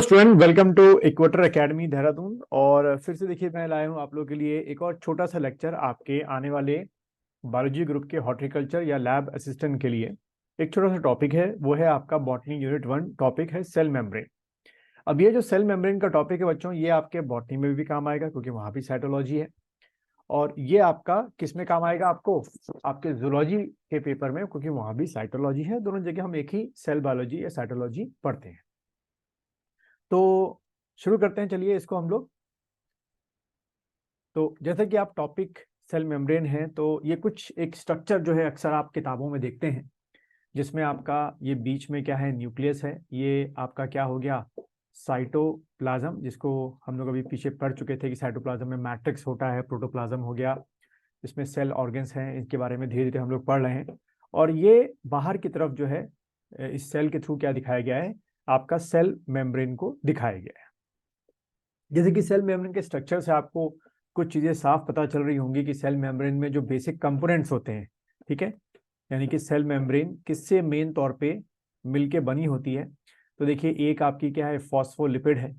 Student, welcome to equator academy Dehradun. और फिर से देखिए मैं लाया हूँ आप लोगों के लिए एक और छोटा सा लेक्चर आपके आने वाले बायोलॉजी ग्रुप के हॉर्टिकल्चर या लैब असिस्टेंट के लिए। एक छोटा सा टॉपिक है, वो है आपका बॉटनी यूनिट 1। टॉपिक है सेल मेम्ब्रेन। अब ये जो सेल मेम्ब्रेन का टॉपिक है बच्चों, ये आपके बॉटनी में भी काम आएगा क्योंकि वहां भी साइटोलॉजी है। और ये आपका किस में काम आएगा? आपको आपके जूलॉजी के पेपर में, क्योंकि वहां भी साइटोलॉजी है। दोनों जगह हम एक ही सेल बायोलॉजी या साइटोलॉजी पढ़ते हैं। तो शुरू करते हैं, चलिए इसको हम लोग। तो जैसे कि आप टॉपिक सेल मेम्ब्रेन है, तो ये कुछ एक स्ट्रक्चर जो है अक्सर आप किताबों में देखते हैं, जिसमें आपका ये बीच में क्या है, न्यूक्लियस है। ये आपका क्या हो गया, साइटोप्लाज्म, जिसको हम लोग अभी पीछे पढ़ चुके थे कि साइटोप्लाज्म में मैट्रिक्स होता है। प्रोटोप्लाज्म हो गया, इसमें सेल ऑर्गन्स हैं, इनके बारे में धीरे धीरे हम लोग पढ़ रहे हैं। और ये बाहर की तरफ जो है, इस सेल के थ्रू क्या दिखाया गया है, आपका सेल मेम्ब्रेन को दिखाया गया है। जैसे कि सेल मेम्ब्रेन के स्ट्रक्चर से आपको कुछ चीजें साफ पता चल रही होंगी कि सेल मेम्ब्रेन में जो बेसिक कंपोनेंट्स होते हैं, ठीक है, यानी कि सेल मेम्ब्रेन किससे मेन तौर पे मिलके बनी होती है। तो देखिए, एक आपकी क्या है, फॉस्फोलिपिड है,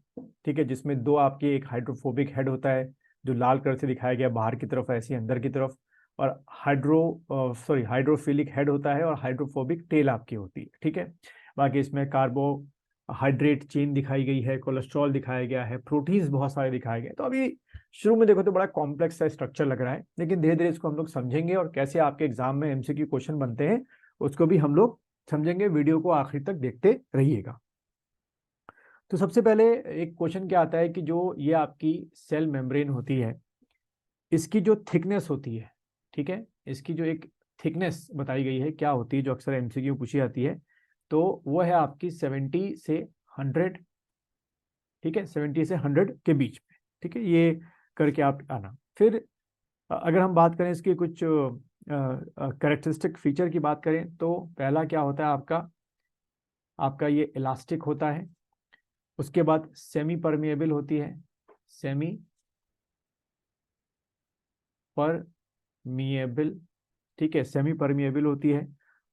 ठीक है, जिसमें दो आपकी, एक हाइड्रोफोबिक हेड होता है जो लाल कलर से दिखाया गया बाहर की तरफ, ऐसे अंदर की तरफ, और हाइड्रोफिलिक हेड होता है, और हाइड्रोफोबिक टेल आपकी होती है, ठीक है। बाकी इसमें कार्बोहाइड्रेट चेन दिखाई गई है, कोलेस्ट्रॉल दिखाया गया है, प्रोटीन्स बहुत सारे दिखाए गए। तो अभी शुरू में देखो तो बड़ा कॉम्प्लेक्स सा स्ट्रक्चर लग रहा है, लेकिन धीरे धीरे इसको हम लोग समझेंगे और कैसे आपके एग्जाम में एमसीक्यू क्वेश्चन बनते हैं उसको भी हम लोग समझेंगे। वीडियो को आखिर तक देखते रहिएगा। तो सबसे पहले एक क्वेश्चन क्या आता है कि जो ये आपकी सेल मेम्ब्रेन होती है, इसकी जो थिकनेस होती है, ठीक है, इसकी जो एक थिकनेस बताई गई है क्या होती है, जो अक्सर एमसीक्यू पूछी जाती है, तो वो है आपकी 70 से 100, ठीक है, 70 से 100 के बीच में, ठीक है। ये करके आप आना। फिर अगर हम बात करें इसकी कुछ कैरेक्टरिस्टिक फीचर की बात करें, तो पहला क्या होता है आपका, ये इलास्टिक होता है। उसके बाद सेमी परमिएबल होती है, सेमी परमिएबल, ठीक है, सेमी परमिएबल होती है।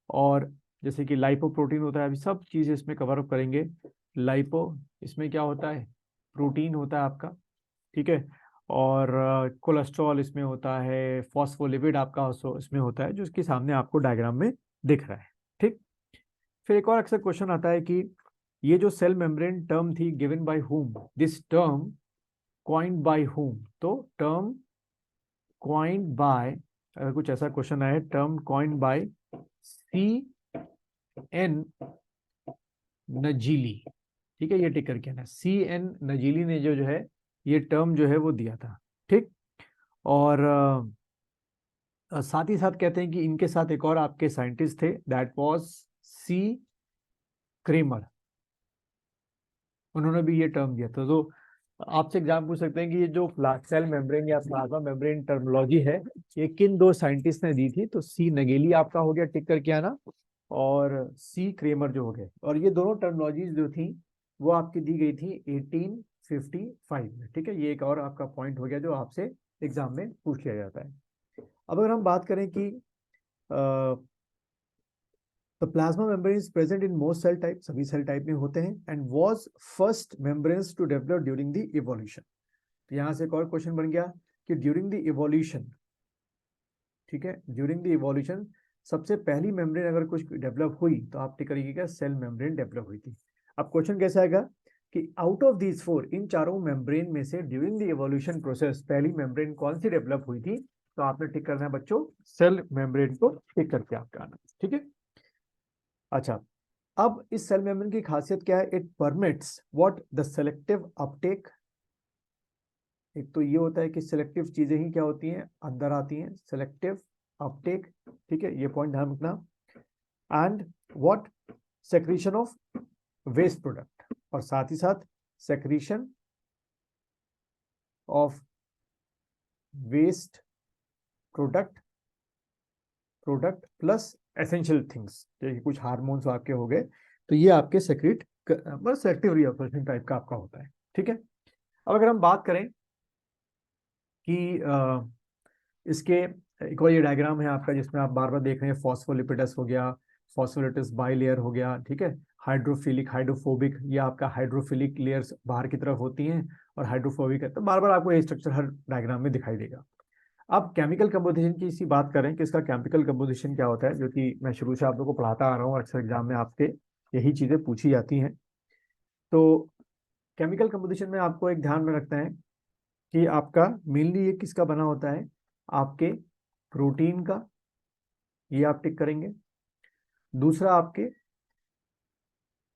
और जैसे कि लाइपोप्रोटीन होता है, अभी सब चीजें इसमें कवर अप करेंगे। लाइपो, इसमें क्या होता है, प्रोटीन होता है आपका, ठीक है। और कोलेस्ट्रॉल इसमें होता है, फॉस्फोलिपिड आपका इसमें होता है, जो इसके सामने आपको डायग्राम में दिख रहा है, ठीक। फिर एक और अक्सर क्वेश्चन आता है कि ये जो सेल मेम्ब्रेन टर्म थी, given by whom, this term coined by whom. तो टर्म कॉइन्ड बाय, अगर कुछ ऐसा क्वेश्चन आए, टर्म कॉइन्ड बाय C.N. नजीली, ठीक है, ये टिक करके ना, C.N. नजीली ने जो है ये टर्म जो है वो दिया था, ठीक। और साथ ही साथ कहते हैं कि इनके साथ एक और आपके साइंटिस्ट थे, दैट वाज C. क्रेमर, उन्होंने भी ये टर्म दिया था। तो आपसे एग्जाम पूछ सकते हैं कि ये जो सेल मेम्ब्रेन या प्लाज्मा मेम्ब्रेन टर्मिनोलॉजी है, ये किन दो साइंटिस्ट ने दी थी? तो C. नगेली आपका हो गया, टिक करके आना, और C. क्रेमर जो हो गए। और ये दोनों टर्मिनोलॉजीज जो थी वो आपकी दी गई थी 1855 में, ठीक है। ये एक और आपका पॉइंट हो गया जो आपसे एग्जाम में पूछ लिया जाता है। अब अगर हम बात करें कि तो plasma membrane is present in most cell type, सभी सेल टाइप में होते हैं, and was first membranes to develop during the evolution. तो यहां से एक और क्वेश्चन बन गया कि ड्यूरिंग द इवोल्यूशन, ठीक है, ड्यूरिंग द इवोल्यूशन सबसे पहली मेम्ब्रेन अगर कुछ डेवलप हुई तो आप टिक करिएगा सेल मेम्ब्रेन डेवलप हुई थी। अब क्वेश्चन कैसे आएगा कि आउट ऑफ दीज फोर, इन चारों मेम्ब्रेन में से ड्यूरिंग द इवोल्यूशन प्रोसेस पहली मेम्ब्रेन कौन सी डेवलप हुई थी? तो आपने टिक करना है बच्चों, सेल मेम्ब्रेन को टिक करके आपका आना, ठीक है। अच्छा, अब इस सेल मेम्ब्रेन की खासियत क्या है? It permits what, the selective Uptake. एक तो ये होता है कि सिलेक्टिव चीजें ही क्या होती हैं, अंदर आती हैं, सिलेक्टिव अपटेक, ठीक है, ये पॉइंट ध्यान रखना। And what, secretion of waste product, और साथ ही साथ secretion of waste product plus essential things, जैसे कुछ हार्मोन्स आपके हो गए, तो ये आपके सेक्रेट बस सेलेक्टिव रीअब्जॉर्प्शन टाइप का आपका होता है, ठीक है। अब अगर हम बात करें कि इसके एक और ये डायग्राम है आपका, जिसमें आप बार बार देख रहे हैं, फॉस्फोलिपिडस हो गया, फॉस्फोलिपिडस बाइलेयर हो गया, ठीक है, हाइड्रोफिलिक, हाइड्रोफोबिक, ये आपका हाइड्रोफिलिक लेयर्स बाहर की तरफ होती हैं और हाइड्रोफोबिक है, तो बार बार आपको ये स्ट्रक्चर हर डायग्राम में दिखाई देगा। अब केमिकल कंपोजिशन की इसी बात करें कि इसका केमिकल कंपोजिशन क्या होता है, जो कि मैं शुरू से आप लोगों को पढ़ाता आ रहा हूँ, अक्सर एग्जाम में आपके यही चीजें पूछी जाती हैं। तो केमिकल कंपोजिशन में आपको एक ध्यान में रखना है कि आपका मेनली ये किसका बना होता है, आपके प्रोटीन का, ये आप टिक करेंगे। दूसरा आपके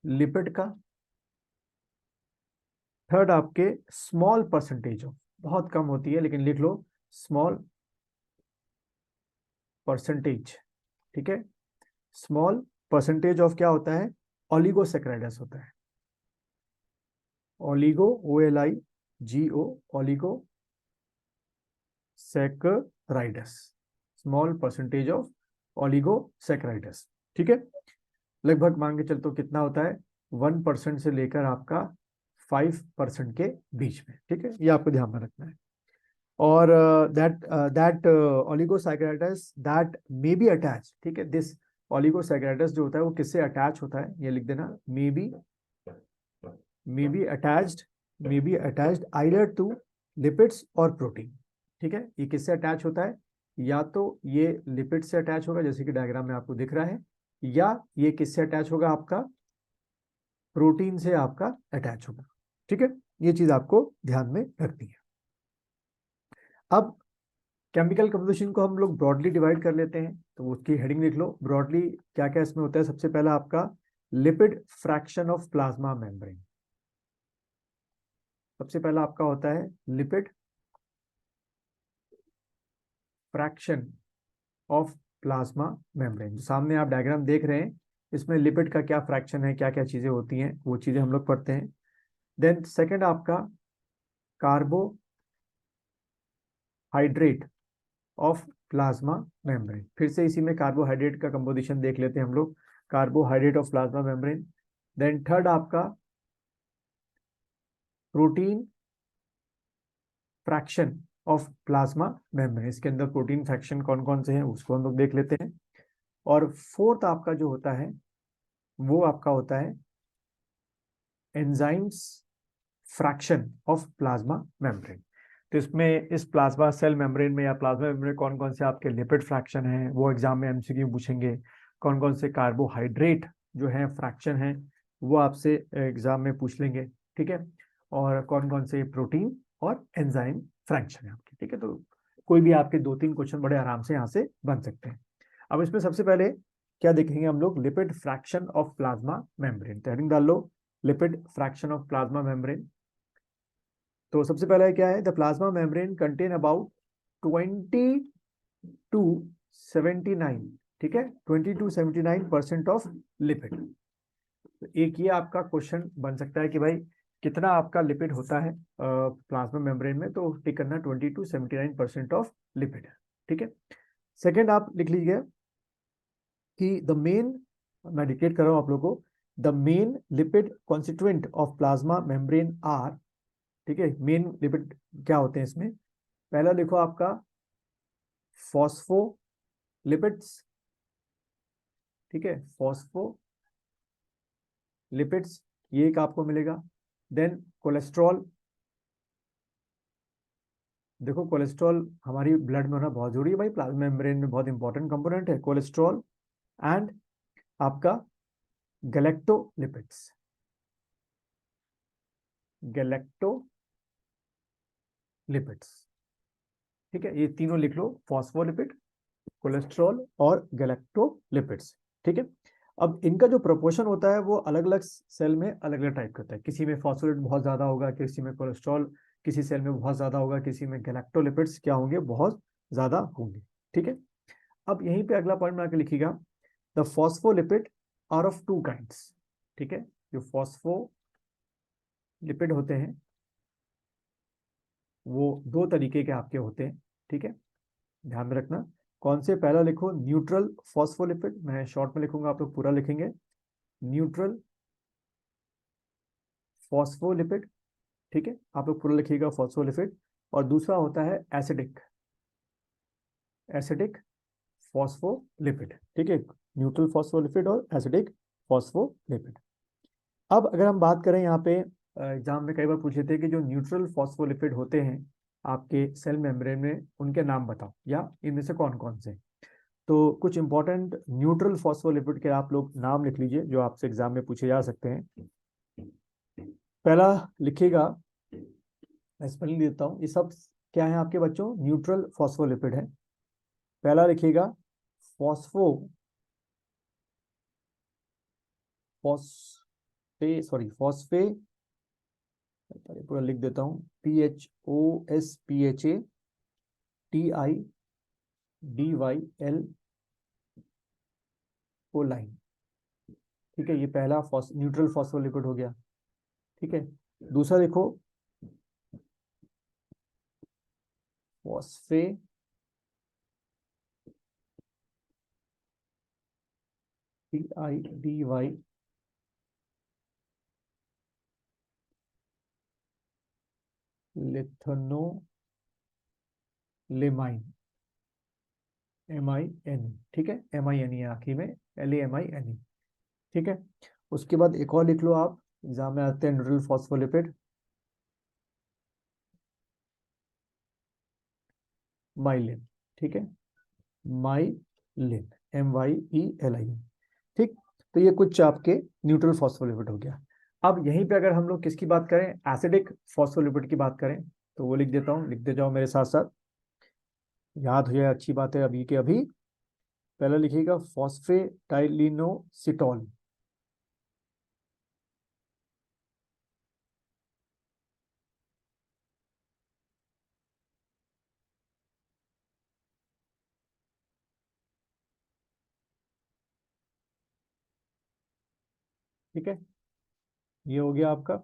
लिपिड का। थर्ड आपके स्मॉल परसेंटेज ऑफ, बहुत कम होती है लेकिन लिख लो स्मॉल परसेंटेज, ठीक है। स्मॉल परसेंटेज ऑफ क्या होता है, ओलिगोसैकेराइड्स होता है। Oligo, OLIGO, oligo saccharides, small percentage of oligosaccharides, ठीक है। लगभग मान के चलते कितना होता है, 1% से लेकर आपका 5% के बीच में, ठीक है, ये आपको ध्यान में रखना है। और that oligosaccharides that may be attach, ठीक है, दिस ओलिगोसैकराइडस जो होता है वो किससे अटैच होता है, ये लिख देना, may be attached either to lipids और प्रोटीन, ठीक है। ये किससे अटैच होता है, या तो ये लिपिड से अटैच होगा जैसे कि डायग्राम में आपको दिख रहा है, या ये किससे अटैच होगा, आपका प्रोटीन से आपका अटैच होगा, ठीक है। ये चीज आपको ध्यान में रखनी है। अब केमिकल कंपोजिशन को हम लोग ब्रॉडली डिवाइड कर लेते हैं, तो उसकी हेडिंग लिख लो ब्रॉडली क्या क्या इसमें होता है। सबसे पहला आपका lipid fraction of plasma membrane, सबसे पहला आपका होता है lipid fraction of plasma membrane. जो सामने आप डायग्राम देख रहे हैं इसमें लिपिड का क्या फ्रैक्शन है, क्या क्या चीजें होती हैं, वो चीजें हम लोग पढ़ते हैं। देन सेकंड आपका कार्बोहाइड्रेट ऑफ प्लाज्मा मेम्ब्रेन, फिर से इसी में कार्बोहाइड्रेट का कंपोजिशन देख लेते हैं हम लोग, carbohydrate of plasma membrane. Then third आपका protein fraction of plasma membrane, इसके अंदर प्रोटीन फ्रैक्शन कौन कौन से हैं उसको हम लोग देख लेते हैं। और फोर्थ आपका जो होता है वो आपका होता है enzymes fraction of plasma membrane. तो इसमें इस प्लाज्मा सेल मेम्ब्रेन में या प्लाज्मा मेम्ब्रेन में कौन कौन से आपके लिपिड फ्रैक्शन हैं वो एग्जाम में MCQ पूछेंगे, कौन कौन से कार्बोहाइड्रेट जो है फ्रैक्शन है वो आपसे एग्जाम में पूछ लेंगे, ठीक है, और कौन कौन से प्रोटीन और एंजाइम फ्रैक्शन है आपके, ठीक है। तो कोई भी आपके 2-3 क्वेश्चन बड़े आराम से यहाँ से बन सकते हैं। अब इसमें सबसे पहले क्या देखेंगे हम लोग, lipid fraction of plasma membrane. तो हेडिंग डाल लो lipid fraction of plasma membrane. तो सबसे पहला क्या है, the plasma membrane contain about 20 to 79, ठीक है, 20 to 79% ऑफ लिपिड। तो एक ये आपका क्वेश्चन बन सकता है कि भाई कितना आपका लिपिड होता है प्लाज्मा मेम्ब्रेन में, तो टिक करना 20 to 79% ऑफ लिपिड, ठीक है। सेकेंड आप लिख लीजिए कि द मेन, मैं डिक्टेट कर रहा हूं आप लोगों को, the main lipid constituent of plasma membrane are, ठीक है, मेन लिपिड क्या होते हैं इसमें, पहला लिखो आपका फॉस्फोलिपिड्स, ठीक है, फॉस्फोलिपिड्स, ये एक आपको मिलेगा। देन कोलेस्ट्रॉल, देखो कोलेस्ट्रॉल हमारी ब्लड में होना बहुत जरूरी है भाई, प्लाज्मा मेम्ब्रेन में बहुत इंपॉर्टेंट कंपोनेंट है कोलेस्ट्रॉल। एंड आपका गैलेक्टोलिपिड्स, ठीक है, ये तीनों लिख लो, फॉस्फोलिपिड, कोलेस्ट्रॉल और गैलेक्टोलिपिड्स, ठीक है। अब इनका जो प्रोपोर्शन होता है वो अलग अलग सेल में अलग अलग टाइप का होता है, किसी में फॉस्फोलिपिड बहुत ज्यादा होगा, किसी में कोलेस्ट्रॉल किसी सेल में बहुत ज्यादा होगा, किसी में गैलेक्टोलिपिड्स क्या होंगे, बहुत ज्यादा होंगे, ठीक है। अब यहीं पे अगला पॉइंट बना के लिखिएगा, the phospholipid are of 2 kinds, ठीक है, जो फॉस्फोलिपिड होते हैं वो 2 तरीके के आपके होते हैं, ठीक है, ध्यान में रखना। कौन से, पहला लिखो न्यूट्रल फॉस्फोलिपिड, मैं शॉर्ट में लिखूंगा आप लोग पूरा लिखेंगे, न्यूट्रल फॉस्फोलिपिड, ठीक है, आप लोग पूरा लिखिएगा फॉस्फोलिपिड। और दूसरा होता है एसिडिक फॉस्फोलिपिड, ठीक है, न्यूट्रल फॉस्फोलिपिड और एसिडिक फॉस्फोलिपिड। अब अगर हम बात करें यहाँ पे एग्जाम में कई बार पूछे थे कि जो न्यूट्रल फॉस्फोलिपिड होते हैं आपके सेल मेम्ब्रेन में, उनके नाम बताओ या इनमें से कौन कौन से। तो कुछ इंपॉर्टेंट न्यूट्रल फॉस्फोलिपिड के आप लोग नाम लिख लीजिए जो आपसे एग्जाम में पूछे जा सकते हैं। पहला लिखिएगा, मैं स्पेलिंग देता हूँ, ये सब क्या है आपके बच्चों, न्यूट्रल फॉस्फोलिपिड है। पहला लिखिएगा फॉस्फो फॉस्फे सॉरी फॉस्फे, पूरा लिख देता हूँ, PHOSPHATIDYL कोलाइन। ठीक है, ये पहला न्यूट्रल फॉस्फोलिपिड हो गया। ठीक है, दूसरा देखो फॉस्फे PIDY लिथोनोलेमाइन MINE। ठीक है, MINE है आखिर में, LAMINE। ठीक है, उसके बाद एक और लिख लो आप, एग्जाम में आते हैं न्यूट्रल फॉस्फोलिपिड, माइलिन। ठीक है, माइलिन, MYELIN। ठीक, तो ये कुछ आपके न्यूट्रल फॉस्फोलिपिड हो गया। अब यहीं पे अगर हम लोग किसकी बात करें, एसिडिक फॉस्फोलिपिड की बात करें, तो वो लिख देता हूँ, लिखते जाओ मेरे साथ साथ, याद हो जाए, अच्छी बात है अभी के अभी। पहला लिखिएगा फॉस्फेटाइलिनोसिटॉल। ठीक है, ये हो गया आपका।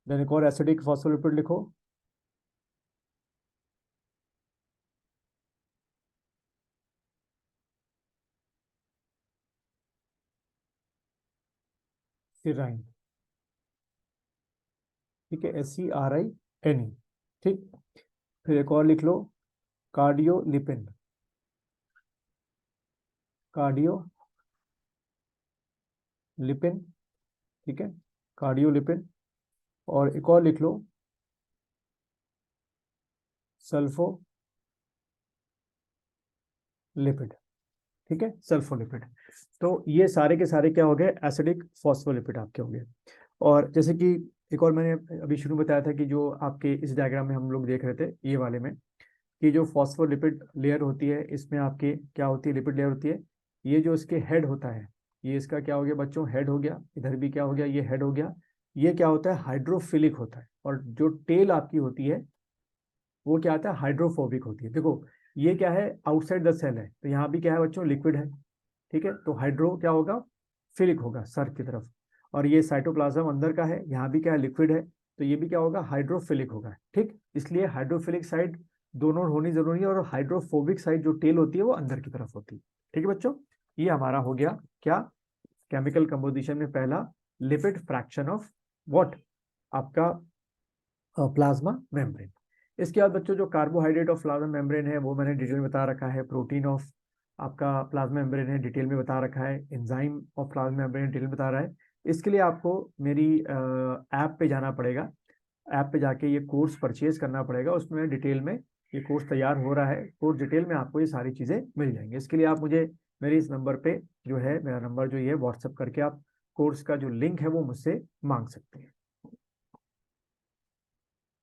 देन एक और एसिडिक फॉस्फोलिपिड लिखो, सिराइन। ठीक है, SCRINE। ठीक, फिर एक और लिख लो, कार्डियोलिपिन। कार्डियोलिपिन। ठीक है, कार्डियोलिपिन। और एक और लिख लो, सल्फोलिपिड। ठीक है, सल्फोलिपिड। तो ये सारे के सारे क्या हो गए, एसिडिक फॉस्फोलिपिड आपके हो गए। और जैसे कि एक और मैंने अभी शुरू में बताया था कि जो आपके इस डायग्राम में हम लोग देख रहे थे, ये वाले में, कि जो फॉस्फोलिपिड लेयर होती है, इसमें आपके क्या होती है, लिपिड लेयर होती है। ये जो इसके हेड होता है, ये इसका क्या हो गया बच्चों, हेड हो गया। इधर भी क्या हो गया, ये हेड हो गया। ये क्या होता है, हाइड्रोफिलिक होता है। और जो टेल आपकी होती है वो क्या आता है, हाइड्रोफोबिक होती है। देखो ये क्या है, आउटसाइड द सेल है, तो यहाँ भी क्या है बच्चों, लिक्विड है। ठीक है, तो हाइड्रो क्या होगा, फिलिक होगा सर की तरफ। और ये साइटोप्लाज्म अंदर का है, यहाँ भी क्या है, लिक्विड है, तो ये भी क्या होगा, हाइड्रोफिलिक होगा। ठीक, इसलिए हाइड्रोफिलिक साइड दोनों होनी जरूरी है, और हाइड्रोफोबिक साइड जो टेल होती है वो अंदर की तरफ होती है। ठीक है बच्चों, ये हमारा हो गया क्या, केमिकल कंपोजिशन में पहला, लिपिड फ्रैक्शन ऑफ व्हाट, आपका प्लाज्मा मेम्ब्रेन। इसके बाद बच्चों जो कार्बोहाइड्रेट ऑफ प्लाज्मा मेम्ब्रेन है वो मैंने डिटेल में बता रखा है, प्रोटीन ऑफ आपका प्लाज्मा मेम्ब्रेन है डिटेल में बता रखा है, enzyme of plasma membrane detail में बता रहा है। इसके लिए आपको मेरी ऐप पे जाना पड़ेगा, ऐप पे जाके ये कोर्स परचेज करना पड़ेगा, उसमें डिटेल में ये कोर्स तैयार हो रहा है, कोर्स डिटेल में आपको ये सारी चीज़ें मिल जाएंगी। इसके लिए आप मुझे मेरे इस नंबर पे जो है, मेरा नंबर जो ये व्हाट्सअप करके आप कोर्स का जो लिंक है वो मुझसे मांग सकते हैं।